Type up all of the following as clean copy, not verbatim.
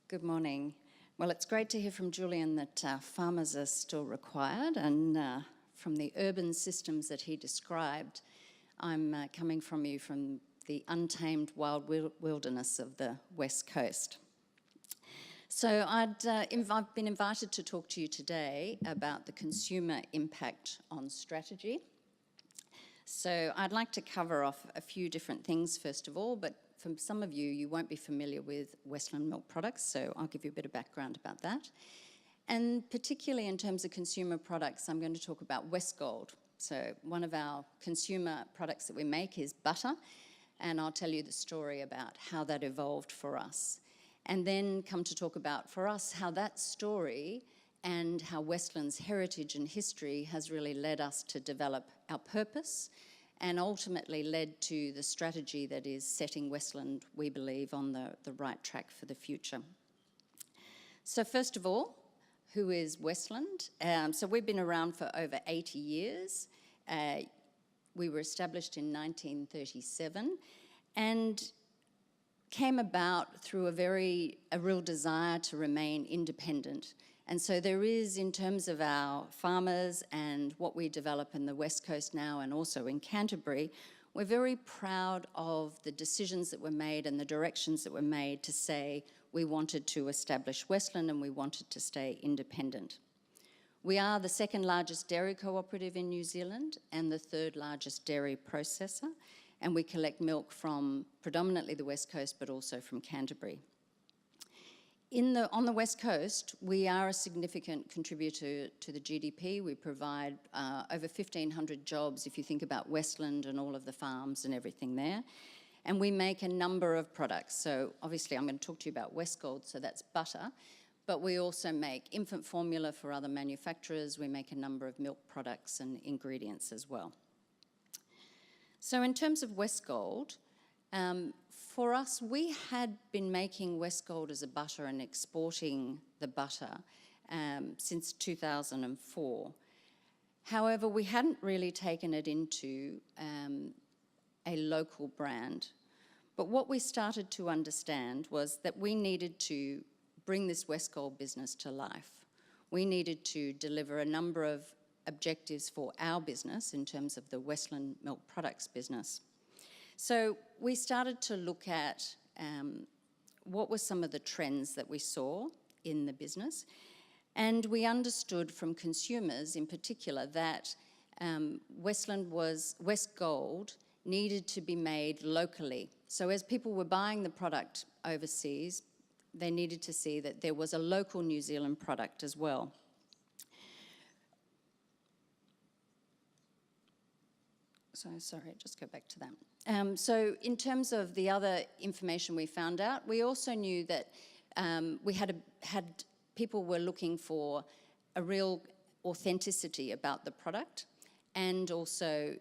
Good morning. Well, it's great to hear from Julian that farmers are still required, and from the urban systems that he described, I'm coming from you from the untamed wild wilderness of the West Coast. So I've been invited to talk to you today about the consumer impact on strategy. So I'd like to cover off a few different things first of all, but for some of you, you won't be familiar with Westland milk products, so I'll give you a bit of background about that. And particularly in terms of consumer products, I'm going to talk about Westgold. So one of our consumer products that we make is butter, and I'll tell you the story about how that evolved for us. And then come to talk about, for us, how that story and how Westland's heritage and history has really led us to develop our purpose and ultimately led to the strategy that is setting Westland, we believe, on the right track for the future. So first of all, who is Westland? So we've been around for over 80 years. We were established in 1937 and came about through a real desire to remain independent. And so there is, in terms of our farmers and what we develop in the West Coast now and also in Canterbury, we're very proud of the decisions that were made and the directions that were made to say we wanted to establish Westland and we wanted to stay independent. We are the second largest dairy cooperative in New Zealand and the third largest dairy processor, and we collect milk from predominantly the West Coast but also from Canterbury. On the West Coast, we are a significant contributor to the GDP. We provide over 1,500 jobs if you think about Westland and all of the farms and everything there. And we make a number of products. So obviously I'm going to talk to you about Westgold, so that's butter. But we also make infant formula for other manufacturers. We make a number of milk products and ingredients as well. So in terms of Westgold, for us, we had been making Westgold as a butter and exporting the butter since 2004. However, we hadn't really taken it into a local brand. But what we started to understand was that we needed to bring this Westgold business to life. We needed to deliver a number of objectives for our business in terms of the Westland Milk Products business. So we started to look at what were some of the trends that we saw in the business, and we understood from consumers in particular that Westgold needed to be made locally. So as people were buying the product overseas, they needed to see that there was a local New Zealand product as well. So sorry, just go back to that. So in terms of the other information we found out, we also knew that people were looking for a real authenticity about the product and also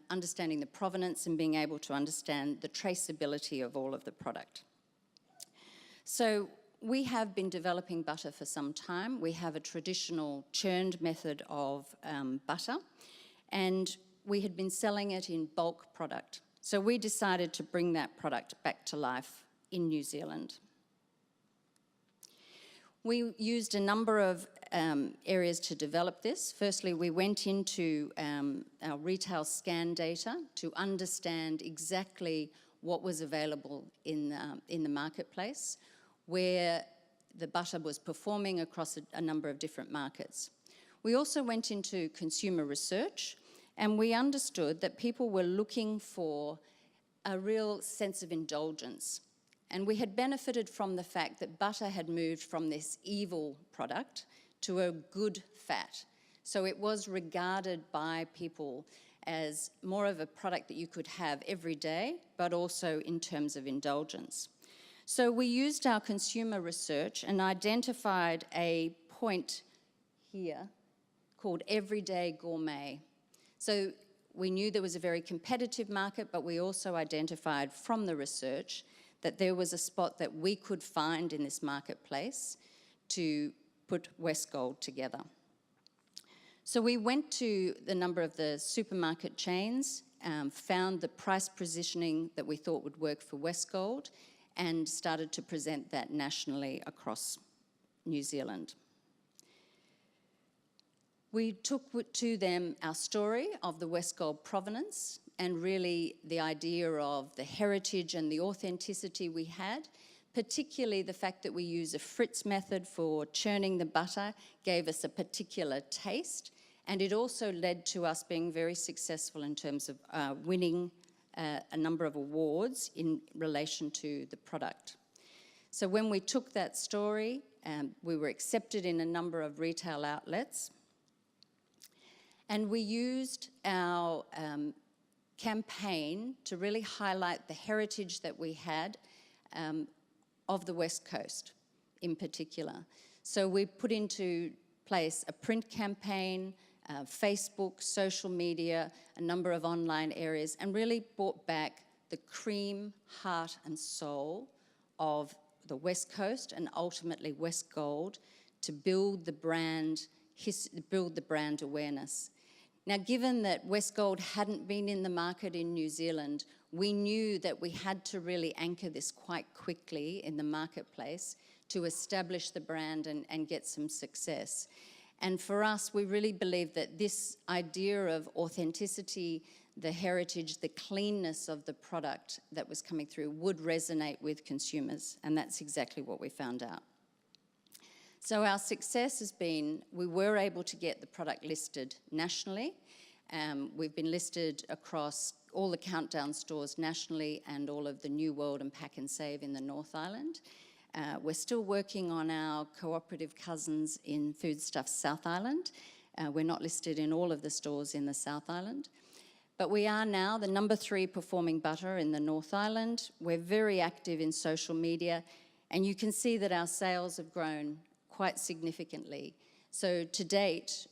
understanding the provenance and being able to understand the traceability of all of the product. So we have been developing butter for some time. We have a traditional churned method of butter, and we had been selling it in bulk product. So we decided to bring that product back to life in New Zealand. We used a number of areas to develop this. Firstly, we went into our retail scan data to understand exactly what was available in the marketplace, where the butter was performing across a number of different markets. We also went into consumer research, and we understood that people were looking for a real sense of indulgence. And we had benefited from the fact that butter had moved from this evil product to a good fat. So it was regarded by people as more of a product that you could have every day, but also in terms of indulgence. So we used our consumer research and identified a point here called Everyday Gourmet. So we knew there was a very competitive market, but we also identified from the research that there was a spot that we could find in this marketplace to put Westgold together. So we went to the number of the supermarket chains, found the price positioning that we thought would work for Westgold, and started to present that nationally across New Zealand. We took to them our story of the Westgold provenance and really the idea of the heritage and the authenticity we had, particularly the fact that we use a Fritz method for churning the butter gave us a particular taste, and it also led to us being very successful in terms of winning a number of awards in relation to the product. So when we took that story, we were accepted in a number of retail outlets, and we used our campaign to really highlight the heritage that we had of the West Coast in particular. So we put into place a print campaign, Facebook, social media, a number of online areas, and really brought back the cream, heart and soul of the West Coast and ultimately Westgold to build the brand awareness. Now, given that Westgold hadn't been in the market in New Zealand, we knew that we had to really anchor this quite quickly in the marketplace to establish the brand and get some success. And for us, we really believe that this idea of authenticity, the heritage, the cleanness of the product that was coming through would resonate with consumers, and that's exactly what we found out. So our success has been, we were able to get the product listed nationally. We've been listed across all the Countdown stores nationally and all of the New World and Pack and Save in the North Island. We're still working on our cooperative cousins in Foodstuffs South Island. We're not listed in all of the stores in the South Island. But we are now the number 3 performing butter in the North Island. We're very active in social media, and you can see that our sales have grown quite significantly. So to date,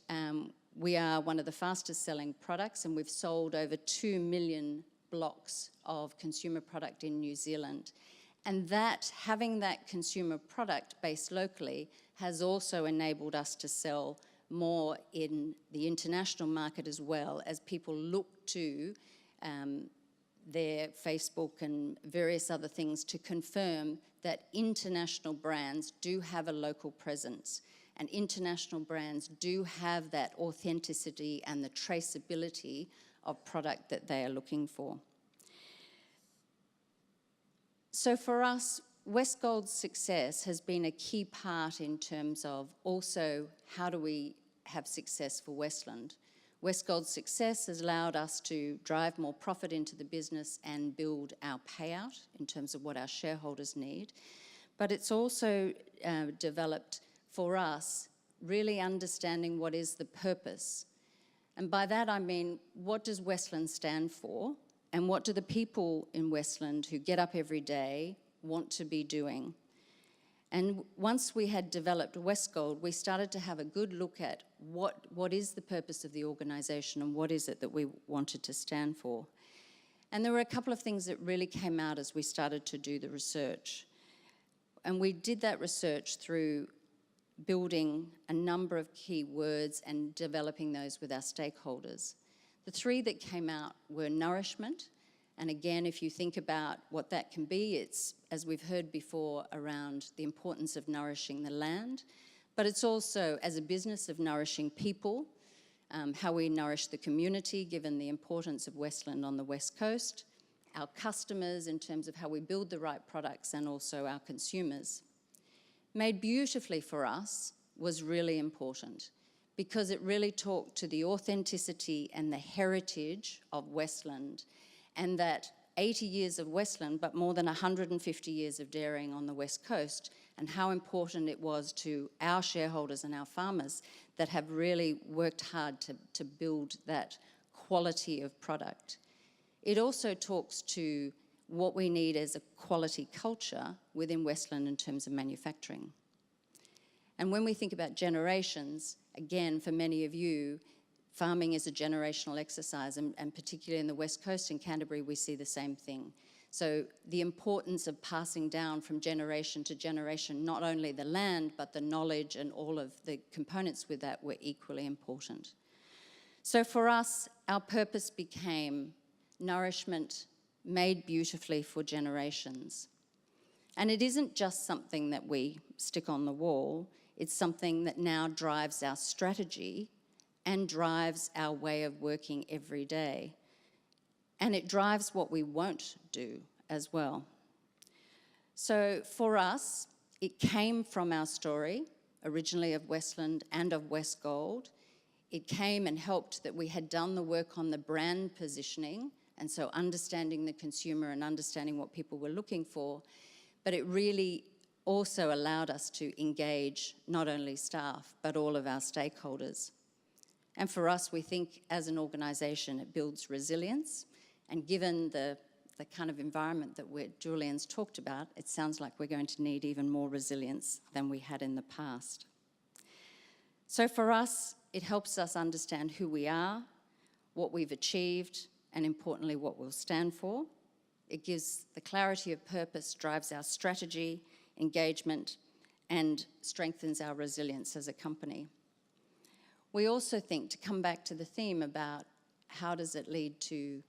we are one of the fastest selling products, and we've sold over 2 million blocks of consumer product in New Zealand. And that, having that consumer product based locally, has also enabled us to sell more in the international market as well, as people look to their Facebook and various other things to confirm that international brands do have a local presence, and international brands do have that authenticity and the traceability of product that they are looking for. So for us, Westgold's success has been a key part in terms of also how do we have success for Westland. Westgold's success has allowed us to drive more profit into the business and build our payout in terms of what our shareholders need. But it's also developed for us really understanding what is the purpose. And by that I mean, what does Westland stand for? And what do the people in Westland who get up every day want to be doing? And once we had developed Westgold, we started to have a good look at what is the purpose of the organisation and what is it that we wanted to stand for. And there were a couple of things that really came out as we started to do the research. And we did that research through building a number of key words and developing those with our stakeholders. The 3 that came out were nourishment. And again, if you think about what that can be, it's, as we've heard before, around the importance of nourishing the land, but it's also, as a business, of nourishing people, how we nourish the community, given the importance of Westland on the West Coast, our customers in terms of how we build the right products, and also our consumers. Made beautifully for us was really important, because it really talked to the authenticity and the heritage of Westland, and that 80 years of Westland, but more than 150 years of dairying on the West Coast, and how important it was to our shareholders and our farmers that have really worked hard to build that quality of product. It also talks to what we need as a quality culture within Westland in terms of manufacturing. And when we think about generations, again, for many of you, farming is a generational exercise, and particularly in the West Coast, in Canterbury, we see the same thing. So the importance of passing down from generation to generation, not only the land, but the knowledge and all of the components with that were equally important. So for us, our purpose became nourishment made beautifully for generations. And it isn't just something that we stick on the wall, it's something that now drives our strategy and drives our way of working every day. And it drives what we won't do as well. So for us, it came from our story, originally of Westland and of Westgold. It came and helped that we had done the work on the brand positioning, and so understanding the consumer and understanding what people were looking for. But it really also allowed us to engage not only staff, but all of our stakeholders. And for us, we think as an organisation, it builds resilience. And given the kind of environment that Julian's talked about, it sounds like we're going to need even more resilience than we had in the past. So for us, it helps us understand who we are, what we've achieved, and importantly, what we'll stand for. It gives the clarity of purpose, drives our strategy, engagement, and strengthens our resilience as a company. We also think, to come back to the theme about how does it lead to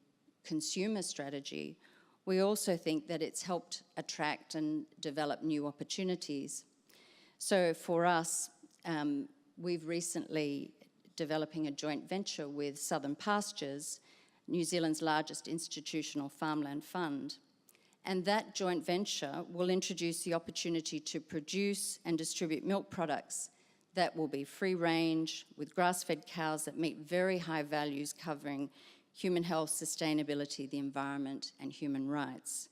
consumer strategy, we also think that it's helped attract and develop new opportunities. So for us, we've recently developing a joint venture with Southern Pastures, New Zealand's largest institutional farmland fund. And that joint venture will introduce the opportunity to produce and distribute milk products that will be free range with grass-fed cows that meet very high values covering human health, sustainability, the environment, and human rights.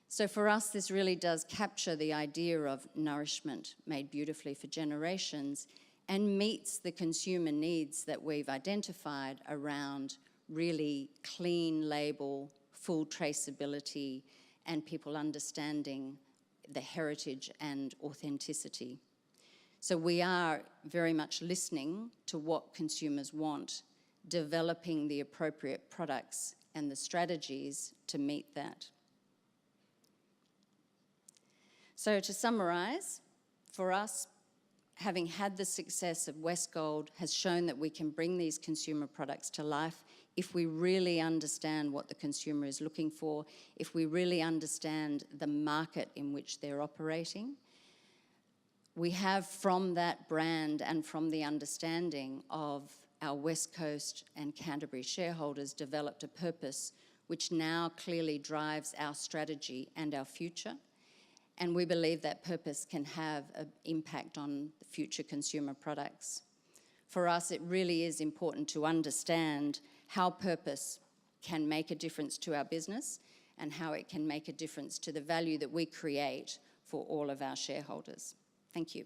So for us, this really does capture the idea of nourishment made beautifully for generations and meets the consumer needs that we've identified around really clean label, full traceability, and people understanding the heritage and authenticity. So we are very much listening to what consumers want, developing the appropriate products and the strategies to meet that. So to summarise, for us, having had the success of Westgold has shown that we can bring these consumer products to life if we really understand what the consumer is looking for, if we really understand the market in which they're operating. We have, from that brand and from the understanding of our West Coast and Canterbury shareholders, developed a purpose which now clearly drives our strategy and our future. And we believe that purpose can have an impact on the future consumer products. For us, it really is important to understand how purpose can make a difference to our business and how it can make a difference to the value that we create for all of our shareholders. Thank you.